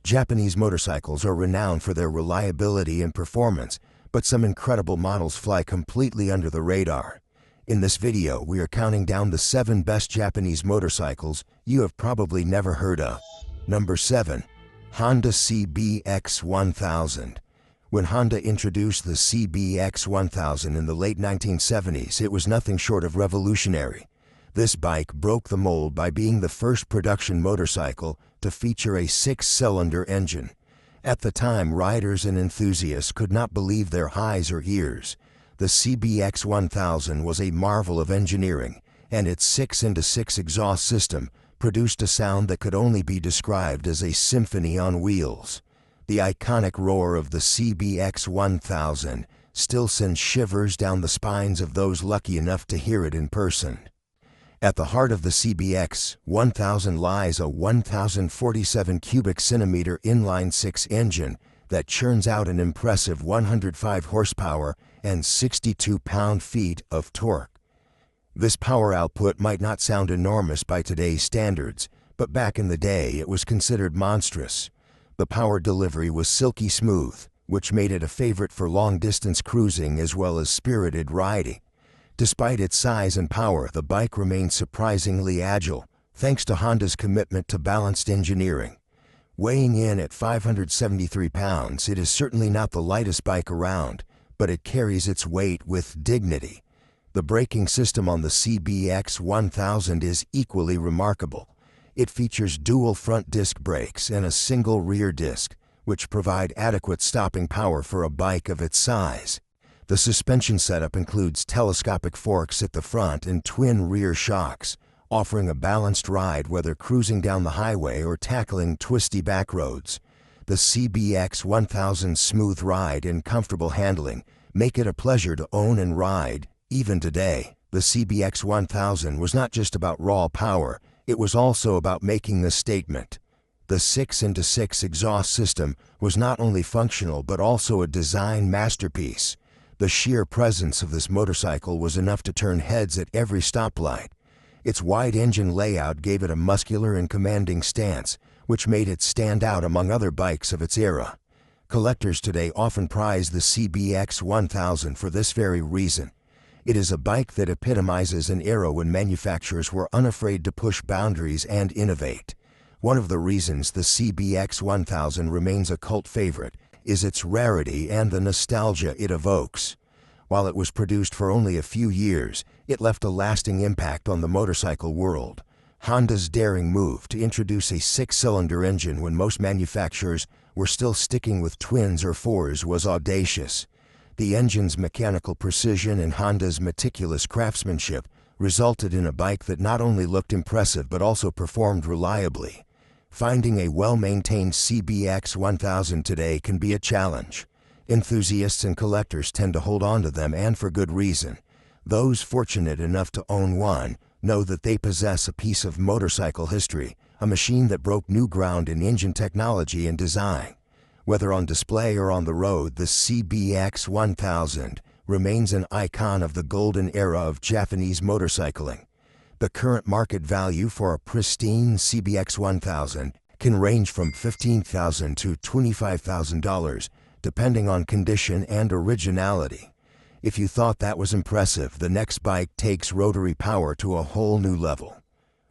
Japanese motorcycles are renowned for their reliability and performance, but some incredible models fly completely under the radar. In this video, we are counting down the 7 best Japanese motorcycles you have probably never heard of. Number 7. Honda CBX1000. When Honda introduced the CBX1000 in the late 1970s, it was nothing short of revolutionary. This bike broke the mold by being the first production motorcycle to feature a 6-cylinder engine. At the time, riders and enthusiasts could not believe their eyes or ears. The CBX1000 was a marvel of engineering, and its 6x6 exhaust system produced a sound that could only be described as a symphony on wheels. The iconic roar of the CBX1000 still sends shivers down the spines of those lucky enough to hear it in person. At the heart of the CBX1000 lies a 1047 cubic centimeter inline-6 engine that churns out an impressive 105 horsepower and 62 pound-feet of torque. This power output might not sound enormous by today's standards, but back in the day it was considered monstrous. The power delivery was silky smooth, which made it a favorite for long-distance cruising as well as spirited riding. Despite its size and power, the bike remained surprisingly agile, thanks to Honda's commitment to balanced engineering. Weighing in at 573 pounds, it is certainly not the lightest bike around, but it carries its weight with dignity. The braking system on the CBX1000 is equally remarkable. It features dual front disc brakes and a single rear disc, which provide adequate stopping power for a bike of its size. The suspension setup includes telescopic forks at the front and twin rear shocks, offering a balanced ride whether cruising down the highway or tackling twisty back roads. The CBX1000's smooth ride and comfortable handling make it a pleasure to own and ride. Even today, the CBX1000 was not just about raw power, it was also about making a statement. The 6x6 exhaust system was not only functional but also a design masterpiece. The sheer presence of this motorcycle was enough to turn heads at every stoplight. Its wide engine layout gave it a muscular and commanding stance, which made it stand out among other bikes of its era. Collectors today often prize the CBX1000 for this very reason. It is a bike that epitomizes an era when manufacturers were unafraid to push boundaries and innovate. One of the reasons the CBX1000 remains a cult favorite is its rarity and the nostalgia it evokes. While it was produced for only a few years, it left a lasting impact on the motorcycle world. Honda's daring move to introduce a 6-cylinder engine when most manufacturers were still sticking with twins or fours was audacious. The engine's mechanical precision and Honda's meticulous craftsmanship resulted in a bike that not only looked impressive but also performed reliably. Finding a well-maintained CBX1000 today can be a challenge. Enthusiasts and collectors tend to hold on to them, and for good reason. Those fortunate enough to own one know that they possess a piece of motorcycle history, a machine that broke new ground in engine technology and design. Whether on display or on the road, the CBX1000 remains an icon of the golden era of Japanese motorcycling. The current market value for a pristine CBX1000 can range from $15,000 to $25,000, depending on condition and originality. If you thought that was impressive, the next bike takes rotary power to a whole new level.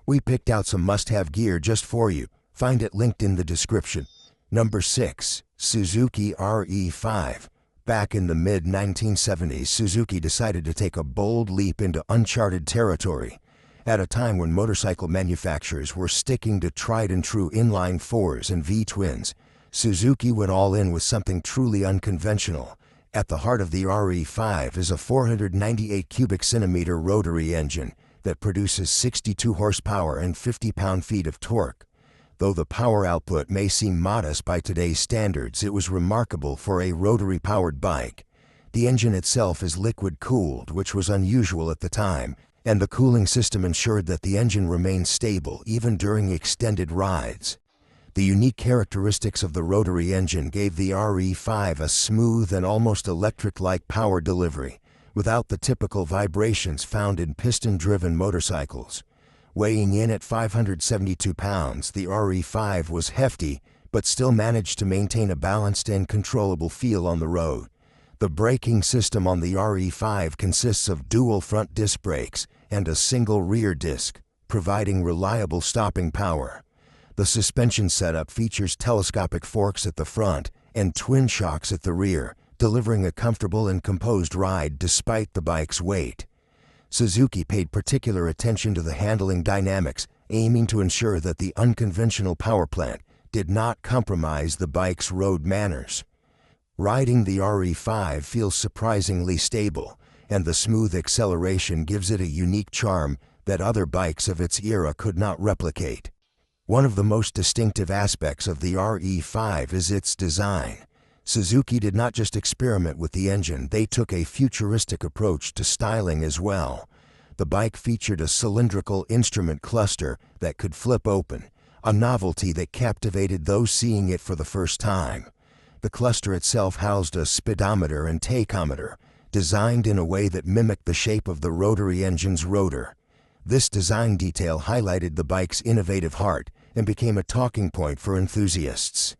We picked out some must-have gear just for you. Find it linked in the description. Number 6. Suzuki RE5. Back in the mid-1970s, Suzuki decided to take a bold leap into uncharted territory. At a time when motorcycle manufacturers were sticking to tried-and-true inline-4s and V-twins, Suzuki went all in with something truly unconventional. At the heart of the RE5 is a 498 cubic centimeter rotary engine that produces 62 horsepower and 50 pound-feet of torque. Though the power output may seem modest by today's standards, it was remarkable for a rotary-powered bike. The engine itself is liquid-cooled, which was unusual at the time, and the cooling system ensured that the engine remained stable even during extended rides. The unique characteristics of the rotary engine gave the RE5 a smooth and almost electric-like power delivery, without the typical vibrations found in piston-driven motorcycles. Weighing in at 572 pounds, the RE5 was hefty, but still managed to maintain a balanced and controllable feel on the road. The braking system on the RE5 consists of dual front disc brakes and a single rear disc, providing reliable stopping power. The suspension setup features telescopic forks at the front and twin shocks at the rear, delivering a comfortable and composed ride despite the bike's weight. Suzuki paid particular attention to the handling dynamics, aiming to ensure that the unconventional power plant did not compromise the bike's road manners. Riding the RE5 feels surprisingly stable, and the smooth acceleration gives it a unique charm that other bikes of its era could not replicate. One of the most distinctive aspects of the RE5 is its design. Suzuki did not just experiment with the engine, they took a futuristic approach to styling as well. The bike featured a cylindrical instrument cluster that could flip open, a novelty that captivated those seeing it for the first time. The cluster itself housed a speedometer and tachometer, designed in a way that mimicked the shape of the rotary engine's rotor. This design detail highlighted the bike's innovative heart and became a talking point for enthusiasts.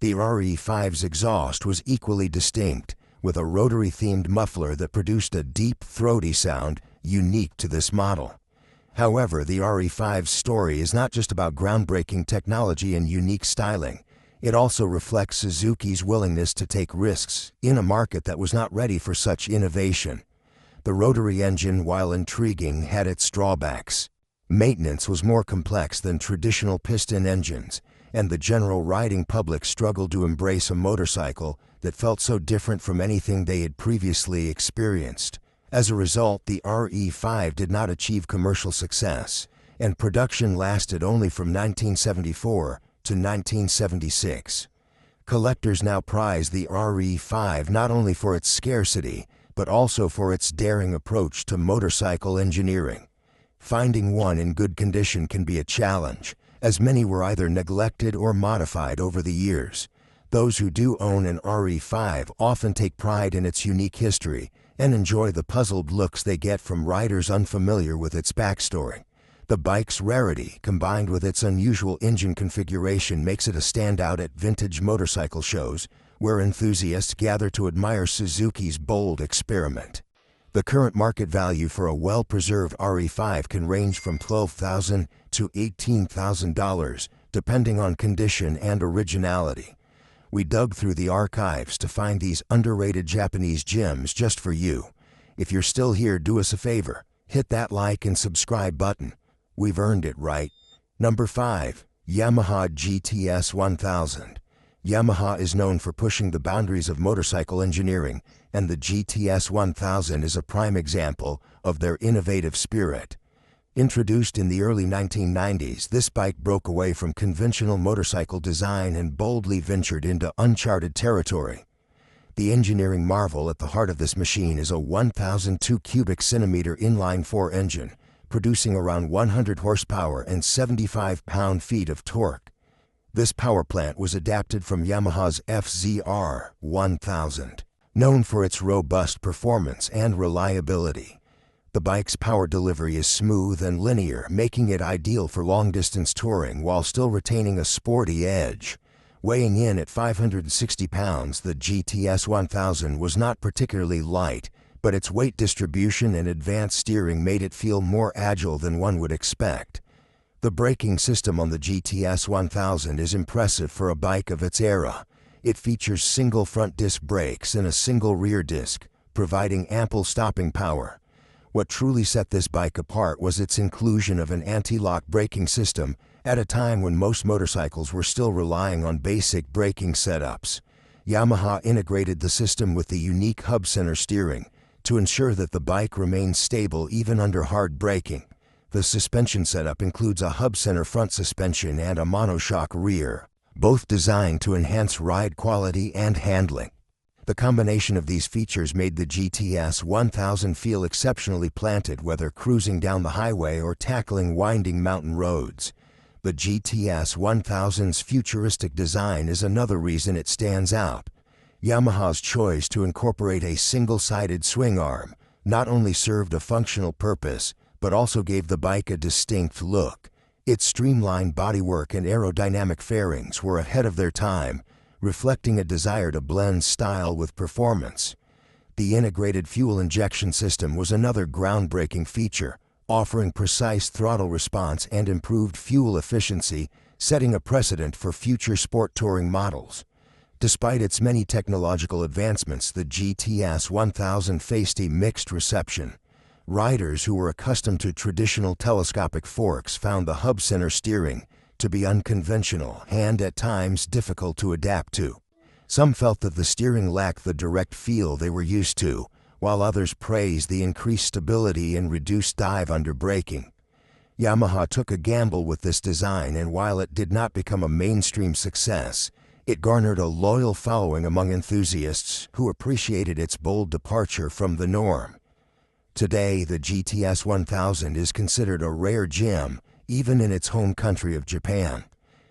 The RE5's exhaust was equally distinct, with a rotary-themed muffler that produced a deep, throaty sound unique to this model. However, the RE5's story is not just about groundbreaking technology and unique styling. It also reflects Suzuki's willingness to take risks in a market that was not ready for such innovation. The rotary engine, while intriguing, had its drawbacks. Maintenance was more complex than traditional piston engines, and the general riding public struggled to embrace a motorcycle that felt so different from anything they had previously experienced. As a result, the RE5 did not achieve commercial success, and production lasted only from 1974 to 1976. Collectors now prize the RE5 not only for its scarcity, but also for its daring approach to motorcycle engineering. Finding one in good condition can be a challenge, as many were either neglected or modified over the years. Those who do own an RE5 often take pride in its unique history and enjoy the puzzled looks they get from riders unfamiliar with its backstory. The bike's rarity, combined with its unusual engine configuration, makes it a standout at vintage motorcycle shows, where enthusiasts gather to admire Suzuki's bold experiment. The current market value for a well-preserved RE5 can range from $12,000 to $18,000, depending on condition and originality. We dug through the archives to find these underrated Japanese gems just for you. If you're still here, do us a favor. Hit that like and subscribe button. We've earned it, right? Number 5. Yamaha GTS1000. Yamaha is known for pushing the boundaries of motorcycle engineering, and the GTS1000 is a prime example of their innovative spirit. Introduced in the early 1990s, this bike broke away from conventional motorcycle design and boldly ventured into uncharted territory. The engineering marvel at the heart of this machine is a 1,002 cubic centimeter inline-4 engine, producing around 100 horsepower and 75 pound-feet of torque. This power plant was adapted from Yamaha's FZR1000, known for its robust performance and reliability. The bike's power delivery is smooth and linear, making it ideal for long-distance touring while still retaining a sporty edge. Weighing in at 560 pounds, the GTS1000 was not particularly light, but its weight distribution and advanced steering made it feel more agile than one would expect. The braking system on the GTS1000 is impressive for a bike of its era. It features single front disc brakes and a single rear disc, providing ample stopping power. What truly set this bike apart was its inclusion of an anti-lock braking system at a time when most motorcycles were still relying on basic braking setups. Yamaha integrated the system with the unique hub center steering to ensure that the bike remains stable even under hard braking. The suspension setup includes a hub center front suspension and a monoshock rear, both designed to enhance ride quality and handling. The combination of these features made the GTS1000 feel exceptionally planted, whether cruising down the highway or tackling winding mountain roads. The GTS1000's futuristic design is another reason it stands out. Yamaha's choice to incorporate a single-sided swing arm not only served a functional purpose, but also gave the bike a distinct look. Its streamlined bodywork and aerodynamic fairings were ahead of their time, reflecting a desire to blend style with performance. The integrated fuel injection system was another groundbreaking feature, offering precise throttle response and improved fuel efficiency, setting a precedent for future sport touring models. Despite its many technological advancements, the GTS1000 faced a mixed reception. Riders who were accustomed to traditional telescopic forks found the hub center steering to be unconventional and at times difficult to adapt to. Some felt that the steering lacked the direct feel they were used to, while others praised the increased stability and reduced dive under braking. Yamaha took a gamble with this design, and while it did not become a mainstream success, it garnered a loyal following among enthusiasts who appreciated its bold departure from the norm. Today, the GTS1000 is considered a rare gem, even in its home country of Japan.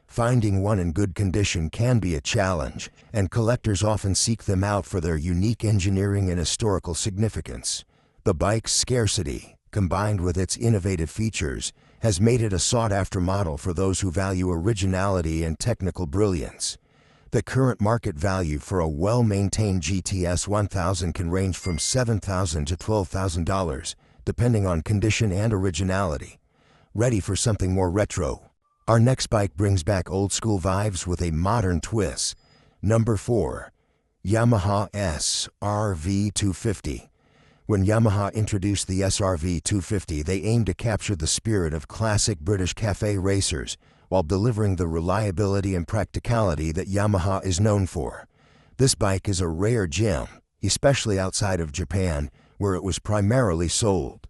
Finding one in good condition can be a challenge, and collectors often seek them out for their unique engineering and historical significance. The bike's scarcity, combined with its innovative features, has made it a sought-after model for those who value originality and technical brilliance. The current market value for a well-maintained GTS1000 can range from $7,000 to $12,000, depending on condition and originality. Ready for something more retro? Our next bike brings back old-school vibes with a modern twist. Number 4. Yamaha SRV250. When Yamaha introduced the SRV250, they aimed to capture the spirit of classic British cafe racers, while delivering the reliability and practicality that Yamaha is known for. This bike is a rare gem, especially outside of Japan, where it was primarily sold.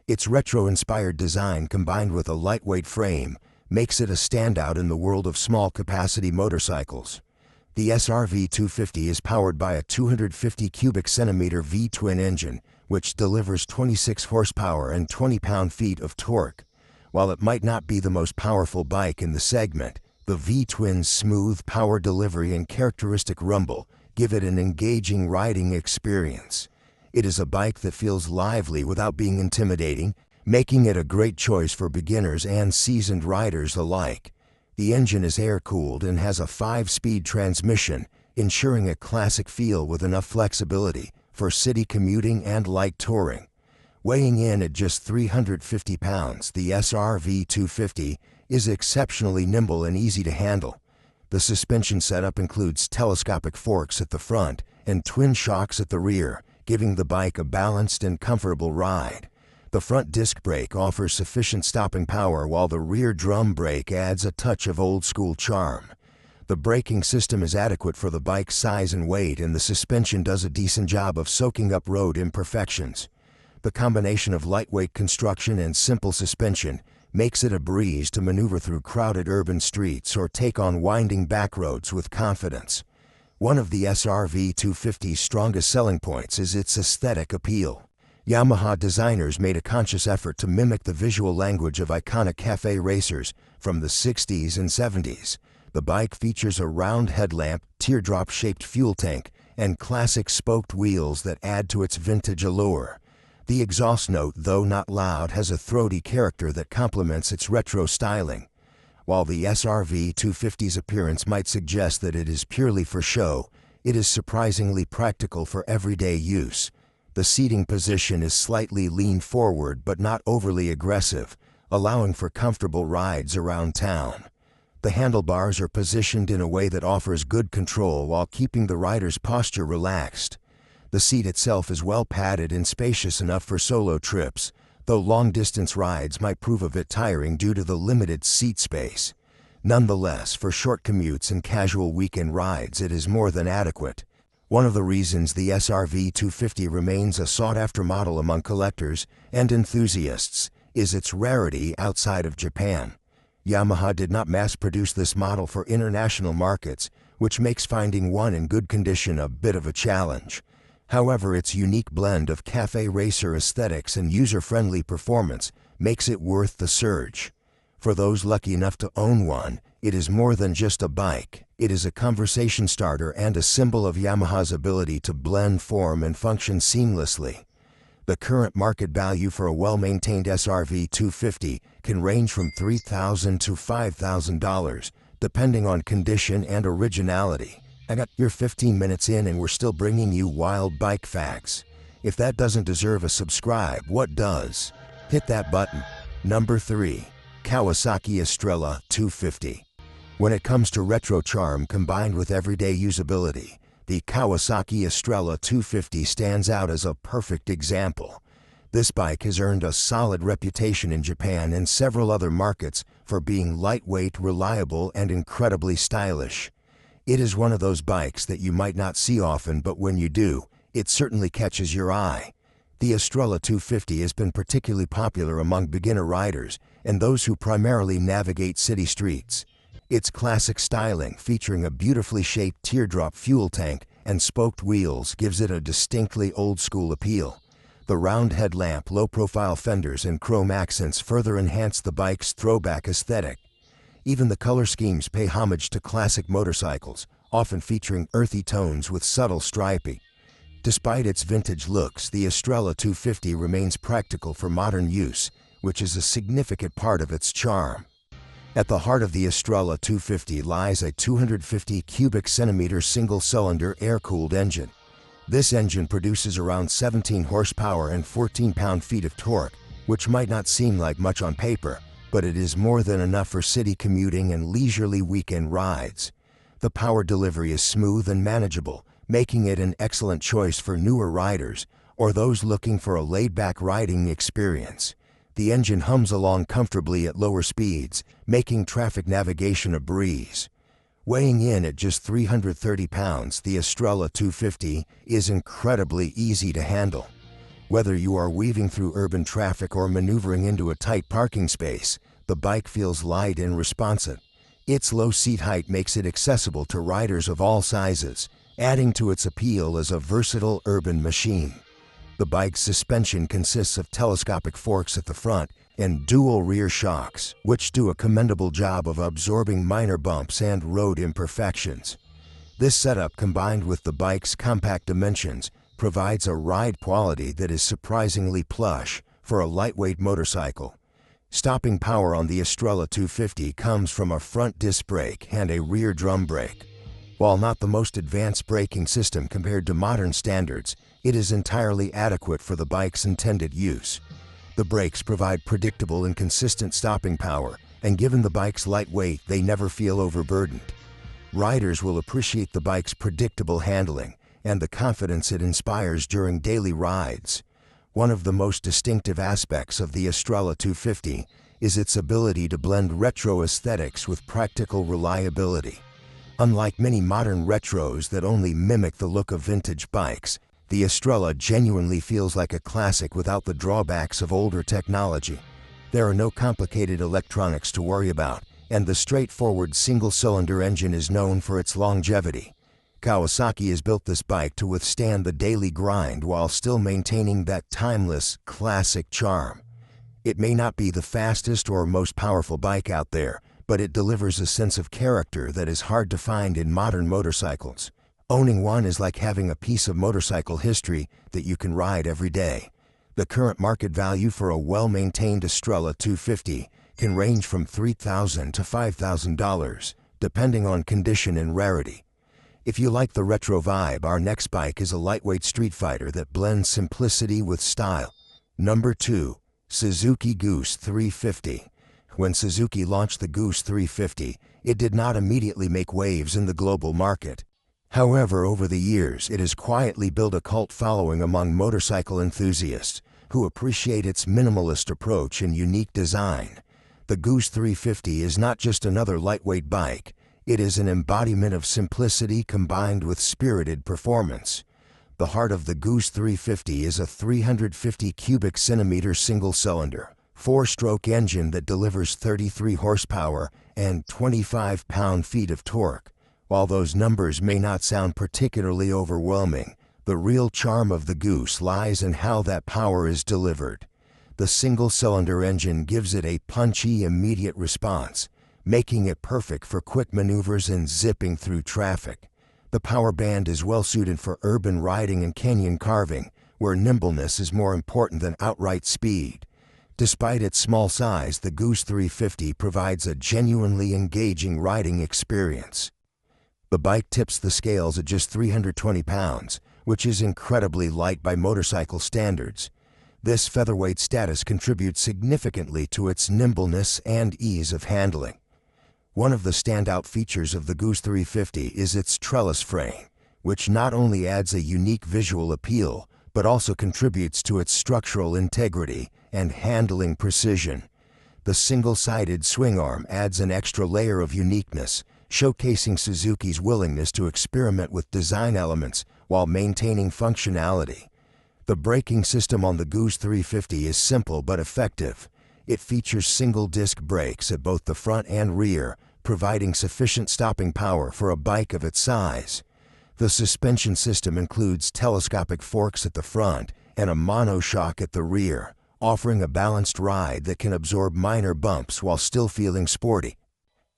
Its retro-inspired design, combined with a lightweight frame, makes it a standout in the world of small-capacity motorcycles. The SRV250 is powered by a 250 cubic centimeter V-twin engine, which delivers 26 horsepower and 20 pound-feet of torque. While it might not be the most powerful bike in the segment, the V-twin's smooth power delivery and characteristic rumble give it an engaging riding experience. It is a bike that feels lively without being intimidating, making it a great choice for beginners and seasoned riders alike. The engine is air-cooled and has a 5-speed transmission, ensuring a classic feel with enough flexibility for city commuting and light touring. Weighing in at just 350 pounds, the SRV250 is exceptionally nimble and easy to handle. The suspension setup includes telescopic forks at the front and twin shocks at the rear, giving the bike a balanced and comfortable ride. The front disc brake offers sufficient stopping power, while the rear drum brake adds a touch of old-school charm. The braking system is adequate for the bike's size and weight, and the suspension does a decent job of soaking up road imperfections. The combination of lightweight construction and simple suspension makes it a breeze to maneuver through crowded urban streets or take on winding back roads with confidence. One of the SRV250's strongest selling points is its aesthetic appeal. Yamaha designers made a conscious effort to mimic the visual language of iconic cafe racers from the 60s and 70s. The bike features a round headlamp, teardrop-shaped fuel tank, and classic spoked wheels that add to its vintage allure. The exhaust note, though not loud, has a throaty character that complements its retro styling. While the SRV250's appearance might suggest that it is purely for show, it is surprisingly practical for everyday use. The seating position is slightly leaned forward but not overly aggressive, allowing for comfortable rides around town. The handlebars are positioned in a way that offers good control while keeping the rider's posture relaxed. The seat itself is well padded and spacious enough for solo trips, though long-distance rides might prove a bit tiring due to the limited seat space. Nonetheless, for short commutes and casual weekend rides, it is more than adequate. One of the reasons the SRV250 remains a sought-after model among collectors and enthusiasts is its rarity outside of Japan. Yamaha did not mass-produce this model for international markets, which makes finding one in good condition a bit of a challenge. However, its unique blend of cafe racer aesthetics and user-friendly performance makes it worth the search. For those lucky enough to own one, it is more than just a bike. It is a conversation starter and a symbol of Yamaha's ability to blend form and function seamlessly. The current market value for a well-maintained SRV250 can range from $3,000 to $5,000, depending on condition and originality. I got your 15 minutes in and we're still bringing you wild bike facts. If that doesn't deserve a subscribe, what does? Hit that button. Number 3. Kawasaki Estrella 250. When it comes to retro charm combined with everyday usability, the Kawasaki Estrella 250 stands out as a perfect example. This bike has earned a solid reputation in Japan and several other markets for being lightweight, reliable, and incredibly stylish. It is one of those bikes that you might not see often, but when you do, it certainly catches your eye. The Estrella 250 has been particularly popular among beginner riders and those who primarily navigate city streets. Its classic styling, featuring a beautifully shaped teardrop fuel tank and spoked wheels, gives it a distinctly old-school appeal. The round headlamp, low-profile fenders, and chrome accents further enhance the bike's throwback aesthetic. Even the color schemes pay homage to classic motorcycles, often featuring earthy tones with subtle striping. Despite its vintage looks, the Estrella 250 remains practical for modern use, which is a significant part of its charm. At the heart of the Estrella 250 lies a 250 cubic centimeter single-cylinder air-cooled engine. This engine produces around 17 horsepower and 14 pound-feet of torque, which might not seem like much on paper, but it is more than enough for city commuting and leisurely weekend rides. The power delivery is smooth and manageable, making it an excellent choice for newer riders or those looking for a laid-back riding experience. The engine hums along comfortably at lower speeds, making traffic navigation a breeze. Weighing in at just 330 pounds, the Estrella 250 is incredibly easy to handle. Whether you are weaving through urban traffic or maneuvering into a tight parking space, the bike feels light and responsive. Its low seat height makes it accessible to riders of all sizes, adding to its appeal as a versatile urban machine. The bike's suspension consists of telescopic forks at the front and dual rear shocks, which do a commendable job of absorbing minor bumps and road imperfections. This setup, combined with the bike's compact dimensions, provides a ride quality that is surprisingly plush for a lightweight motorcycle. Stopping power on the Estrella 250 comes from a front disc brake and a rear drum brake. While not the most advanced braking system compared to modern standards, it is entirely adequate for the bike's intended use. The brakes provide predictable and consistent stopping power, and given the bike's light weight, they never feel overburdened. Riders will appreciate the bike's predictable handling and the confidence it inspires during daily rides. One of the most distinctive aspects of the Estrella 250 is its ability to blend retro aesthetics with practical reliability. Unlike many modern retros that only mimic the look of vintage bikes, the Estrella genuinely feels like a classic without the drawbacks of older technology. There are no complicated electronics to worry about, and the straightforward single-cylinder engine is known for its longevity. Kawasaki has built this bike to withstand the daily grind while still maintaining that timeless, classic charm. It may not be the fastest or most powerful bike out there, but it delivers a sense of character that is hard to find in modern motorcycles. Owning one is like having a piece of motorcycle history that you can ride every day. The current market value for a well-maintained Estrella 250 can range from $3,000 to $5,000, depending on condition and rarity. If you like the retro vibe, our next bike is a lightweight street fighter that blends simplicity with style. Number 2. Suzuki Goose 350. When Suzuki launched the Goose 350, it did not immediately make waves in the global market. However, over the years, it has quietly built a cult following among motorcycle enthusiasts who appreciate its minimalist approach and unique design. The Goose 350 is not just another lightweight bike, it is an embodiment of simplicity combined with spirited performance. The heart of the Goose 350 is a 350 cubic centimeter single-cylinder, 4-stroke engine that delivers 33 horsepower and 25 pound-feet of torque. While those numbers may not sound particularly overwhelming, the real charm of the Goose lies in how that power is delivered. The single-cylinder engine gives it a punchy, immediate response, making it perfect for quick maneuvers and zipping through traffic. The power band is well suited for urban riding and canyon carving, where nimbleness is more important than outright speed. Despite its small size, the Goose 350 provides a genuinely engaging riding experience. The bike tips the scales at just 320 pounds, which is incredibly light by motorcycle standards. This featherweight status contributes significantly to its nimbleness and ease of handling. One of the standout features of the Goose 350 is its trellis frame, which not only adds a unique visual appeal, but also contributes to its structural integrity and handling precision. The single-sided swing arm adds an extra layer of uniqueness, showcasing Suzuki's willingness to experiment with design elements while maintaining functionality. The braking system on the Goose 350 is simple but effective. It features single-disc brakes at both the front and rear, providing sufficient stopping power for a bike of its size. The suspension system includes telescopic forks at the front and a monoshock at the rear, offering a balanced ride that can absorb minor bumps while still feeling sporty.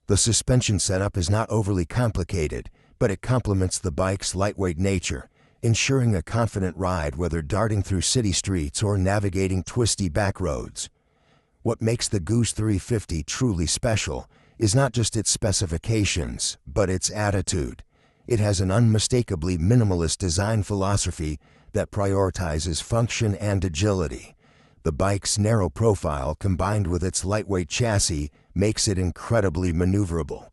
The suspension setup is not overly complicated, but it complements the bike's lightweight nature, ensuring a confident ride whether darting through city streets or navigating twisty back roads. What makes the Goose 350 truly special is not just its specifications, but its attitude. It has an unmistakably minimalist design philosophy that prioritizes function and agility. The bike's narrow profile combined with its lightweight chassis makes it incredibly maneuverable.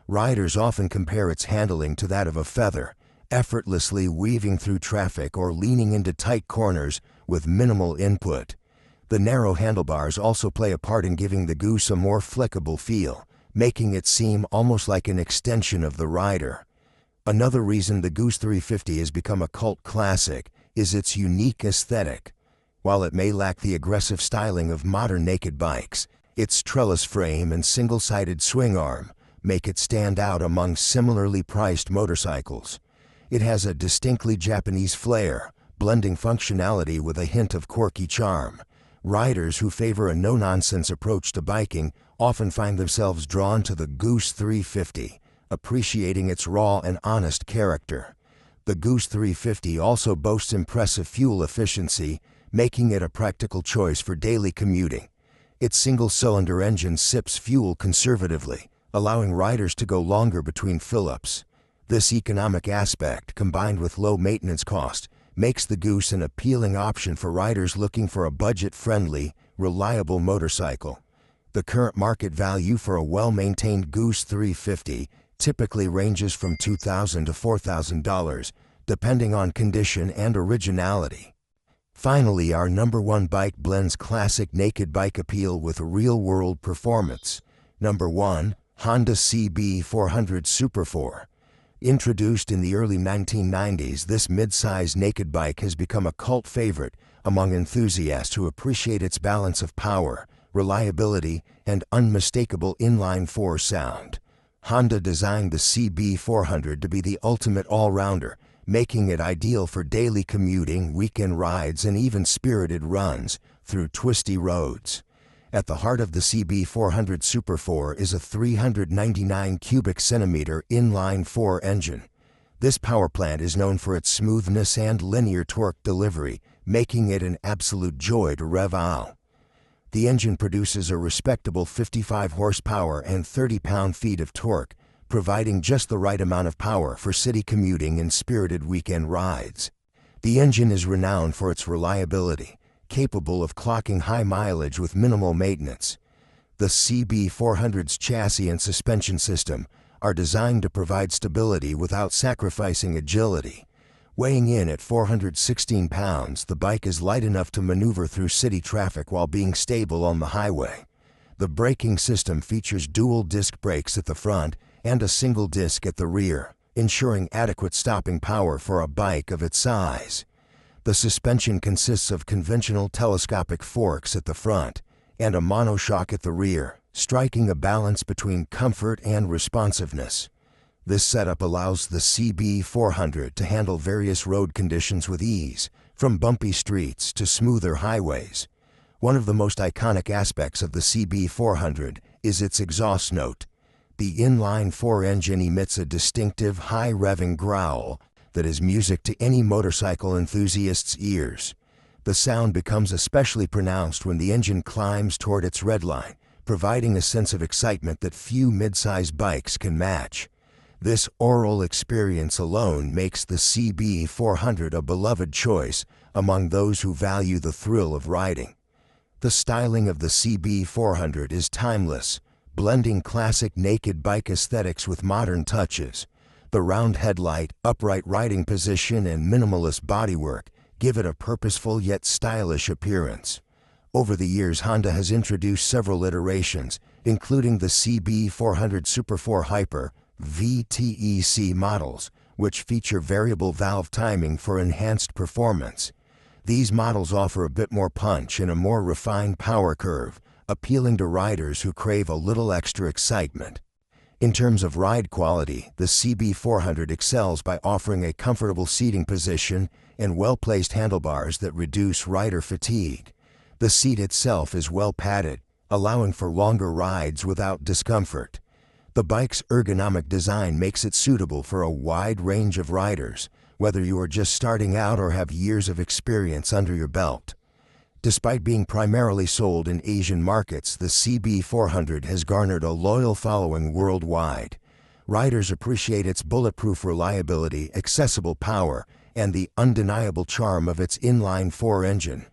Riders often compare its handling to that of a feather, effortlessly weaving through traffic or leaning into tight corners with minimal input. The narrow handlebars also play a part in giving the Goose a more flexible feel, making it seem almost like an extension of the rider. Another reason the Goose 350 has become a cult classic is its unique aesthetic. While it may lack the aggressive styling of modern naked bikes, its trellis frame and single-sided swing arm make it stand out among similarly priced motorcycles. It has a distinctly Japanese flair, blending functionality with a hint of quirky charm. Riders who favor a no-nonsense approach to biking often find themselves drawn to the Goose 350, appreciating its raw and honest character. The Goose 350 also boasts impressive fuel efficiency, making it a practical choice for daily commuting. Its single-cylinder engine sips fuel conservatively, allowing riders to go longer between fill-ups. This economic aspect, combined with low maintenance cost, makes the Goose an appealing option for riders looking for a budget-friendly, reliable motorcycle. The current market value for a well-maintained Goose 350 typically ranges from $2,000 to $4,000, depending on condition and originality. Finally, our number one bike blends classic naked bike appeal with real-world performance. Number 1, Honda CB400 Super 4. Introduced in the early 1990s, this mid-size naked bike has become a cult favorite among enthusiasts who appreciate its balance of power, reliability, and unmistakable inline-4 sound. Honda designed the CB400 to be the ultimate all-rounder, making it ideal for daily commuting, weekend rides, and even spirited runs through twisty roads. At the heart of the CB400 Super 4 is a 399 cubic centimeter inline-4 engine. This power plant is known for its smoothness and linear torque delivery, making it an absolute joy to rev out. The engine produces a respectable 55 horsepower and 30 pound-feet of torque, providing just the right amount of power for city commuting and spirited weekend rides. The engine is renowned for its reliability, capable of clocking high mileage with minimal maintenance. The CB400's chassis and suspension system are designed to provide stability without sacrificing agility. Weighing in at 416 pounds, the bike is light enough to maneuver through city traffic while being stable on the highway. The braking system features dual disc brakes at the front and a single disc at the rear, ensuring adequate stopping power for a bike of its size. The suspension consists of conventional telescopic forks at the front and a monoshock at the rear, striking a balance between comfort and responsiveness. This setup allows the CB400 to handle various road conditions with ease, from bumpy streets to smoother highways. One of the most iconic aspects of the CB400 is its exhaust note. The inline-4 engine emits a distinctive high-revving growl that is music to any motorcycle enthusiast's ears. The sound becomes especially pronounced when the engine climbs toward its redline, providing a sense of excitement that few mid-size bikes can match. This aural experience alone makes the CB400 a beloved choice among those who value the thrill of riding. The styling of the CB400 is timeless, blending classic naked bike aesthetics with modern touches. The round headlight, upright riding position, and minimalist bodywork give it a purposeful yet stylish appearance. Over the years, Honda has introduced several iterations, including the CB400 Super 4 Hyper VTEC models, which feature variable valve timing for enhanced performance. These models offer a bit more punch and a more refined power curve, appealing to riders who crave a little extra excitement. In terms of ride quality, the CB400 excels by offering a comfortable seating position and well-placed handlebars that reduce rider fatigue. The seat itself is well padded, allowing for longer rides without discomfort. The bike's ergonomic design makes it suitable for a wide range of riders, whether you are just starting out or have years of experience under your belt. Despite being primarily sold in Asian markets, the CB400 has garnered a loyal following worldwide. Riders appreciate its bulletproof reliability, accessible power, and the undeniable charm of its inline-4 engine.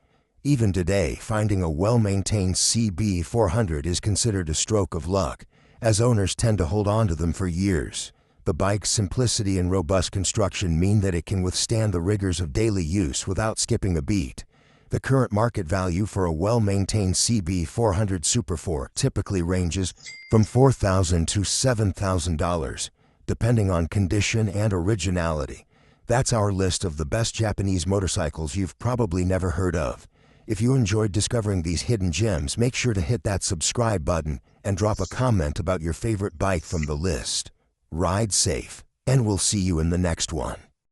Even today, finding a well-maintained CB400 is considered a stroke of luck, as owners tend to hold on to them for years. The bike's simplicity and robust construction mean that it can withstand the rigors of daily use without skipping a beat. The current market value for a well-maintained CB400 Super 4 typically ranges from $4,000 to $7,000, depending on condition and originality. That's our list of the best Japanese motorcycles you've probably never heard of. If you enjoyed discovering these hidden gems, make sure to hit that subscribe button and drop a comment about your favorite bike from the list. Ride safe, and we'll see you in the next one.